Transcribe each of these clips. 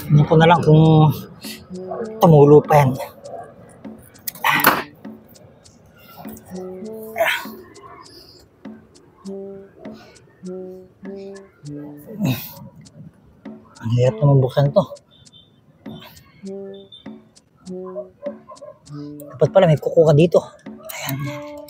Tingnan ko na lang kung tumulo pa yan. Ang hirap naman buksan to. Dapat pala may kuko ka dito. Ayan.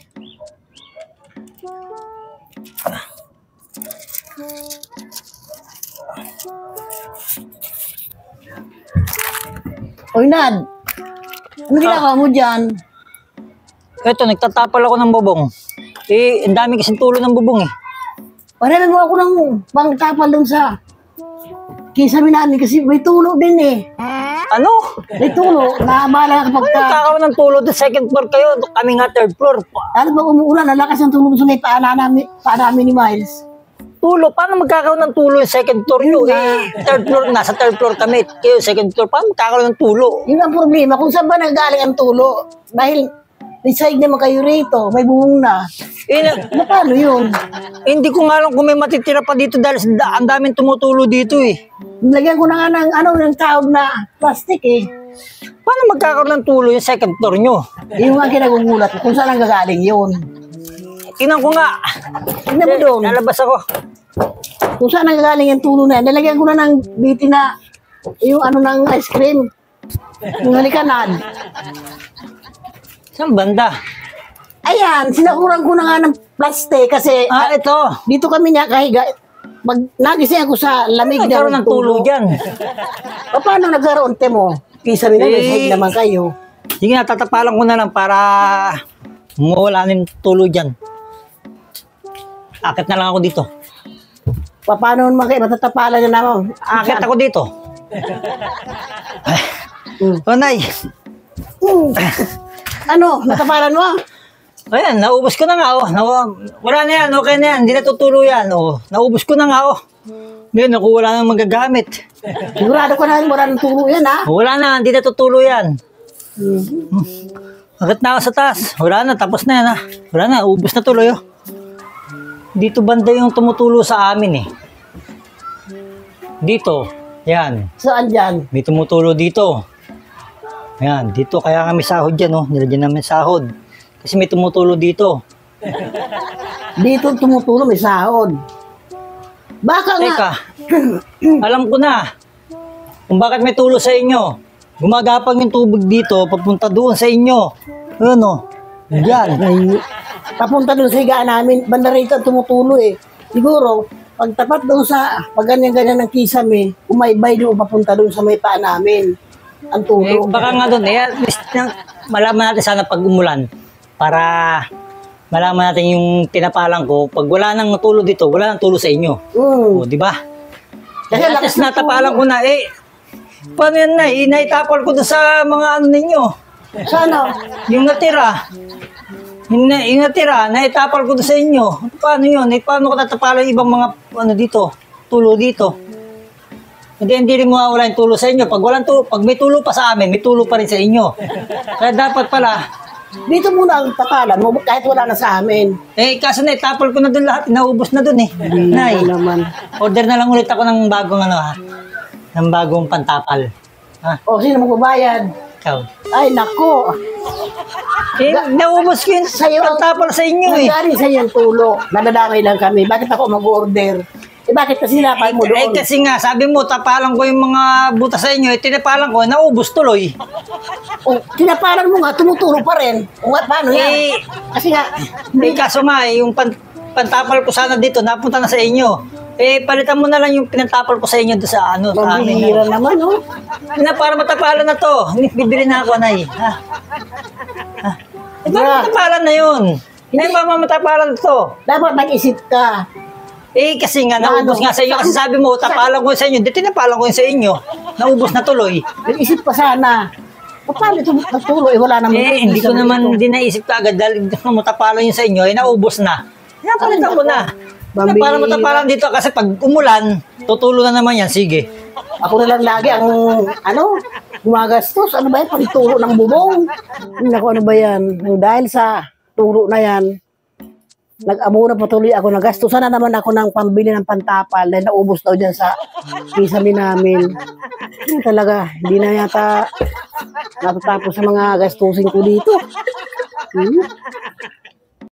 Oy, Nad! Ano ginagawa mo dyan? Eto, nagtatapal ako ng bubong. Eh, ang dami kasing tulo ng bubong eh. Parang mo ako ng pangtapal dun sa kisame namin kasi may tulo din eh. Ano? May tulo, naabala kapag Ano kakaw ng tulo? The second floor kayo, kami nga third floor. Ano ba umuulan, nalakas ang tulo sa may paa namin ni Miles. Tulo? Paano magkakaroon ng tulo yung second floor nyo? Eh, third floor, nasa third floor kami. Kayo, second floor, paano magkakaroon ng tulo? Yun ang problema, kung saan ba nagaling ang tulo? Dahil decide naman kayo rito, may bumong na. Eh, Paano yun? hindi ko nga alam kung may matitira pa dito dahil ang daming tumutulo dito eh. Nilagyan ko na nga ng tawag na plastic eh. Paano magkakaroon ng tulo yung second floor nyo? Yung nga kinagugulat ko, kung saan ang gagaling yun. Tingnan ko nga. Tignan mo doon. Lalabas ako. Kung saan nagagaling yung tulo na yan, nilagyan ko na ng biti na yung ano ng ice cream. Yung halikanan. Saan banda? Ayan, sinakuran ko na nga ng plastic kasi Ito. dito kami niya kahiga. Nagising ako sa lamig na Nagkaroon ng tulo dyan. Paano nagkaroon, Temo? Kisa nila, may sahig naman kayo. Sige na, tatapalan ko na lang para mawala ng tulo dyan. Akit na lang ako dito. Paano naman kayo matatapalan na naman? Akit ako dito. O, Nay. Ano, natapalan mo? Ayan, naubos ko na nga. Oh. Wala na yan, okay na yan. Hindi na tutulo yan. Oh. Naubos ko na nga. Oh. Ngayon, ako wala nang magagamit. Sigurado ko na wala ng tulo yan, ha? Wala na, hindi na tutulo yan. Akit na ako sa taas. Wala na, tapos na yan. Ha? Wala na, ubos na tuloy. Oh. Dito banda yung tumutulo sa amin eh. Dito, yan. Saan dyan? May tumutulo dito. Ayan, dito kaya kami sahod dyan, oh. Nilagyan namin sahod. Kasi may tumutulo dito. Dito tumutulo, may sahod. Baka nga. Teka, alam ko na kung bakit may tulo sa inyo. Gumagapang yung tubig dito, papunta doon sa inyo. Ano? Yan. Ay, papunta doon sa higaan namin, banda rito tumutulo eh. Siguro, pag tapat doon sa, pag ganyan-ganyan ng kisame, umaybay doon, papunta doon sa may paa namin. Ang tulo. Baka nga doon, at least malaman natin sana pag umulan. Para malaman natin yung tinapalan ko. Pag wala nang tulo dito, wala nang tulo sa inyo. O, di ba? Kasi at least natapalan ko na, paano yan na? Naitapal ko doon sa mga ano ninyo. Sana? Yung natira. Yung natira, naitapal ko doon sa inyo. Paano yun? Paano ko tatapalan ibang mga ano dito? Tulo dito. Hindi rin mawawala yung tulo sa inyo. Pag may tulo pa sa amin, may tulo pa rin sa inyo. Kaya dapat pala, Dito muna ang tapalan mo, kahit wala na sa amin. kaso naitapal ko na doon lahat. Naubos na doon eh. Nay, naman. order na lang ulit ako ng bagong ano ha. Ng bagong pantapal. Ha? O, sino magbabayad? Ikaw. Ay, nako. Naubos ko yung pantapal sa inyo eh. Nanggaling sa iyong tulo. Nadadamay lang kami. Bakit ako mag-order? Bakit kasi sinapal mo doon? Kasi nga, sabi mo, tapalan ko yung mga butas sa inyo. Tinapalan ko, naubos tuloy. O, tinapalan mo nga, tumutulo pa rin. O, paano yan? Kasi nga, Kaso nga, yung pantapal ko sana dito, napunta na sa inyo. Palitan mo na lang yung pinantapal ko sa inyo doon sa ano, sa amin. mabihira naman, oh. Para matapalan na to. Bibili na ako, Nay. Ha? Para matapalan na yun. Hindi pa matapalan na to. Dapat mag-isip ka. Kasi nga, naubos nga sa inyo. Kasi sabi mo, tapalan ko sa inyo. Di tinapalan ko yun sa inyo. Naubos na tuloy. Mag-isip pa sana. Paano ito magtulo? Wala naman. Hindi ko naman din naisip agad dahil matapalan yun sa inyo, naubos na. Palitan ko na. Para matapalan dito kasi pag umulan, tutulo na naman yan. Sige. Ako na lang lagi ang, gumagastos. Ano ba yan? Pagtulo ng bubong. Naku, ano ba yan? Dahil sa turo na yan, Nag-abuna patuloy ako. Nagastusan na naman ako ng pambili ng pantapal dahil naubos daw dyan sa kisame namin. Talaga, hindi na yata natatapos sa mga gastusin ko dito.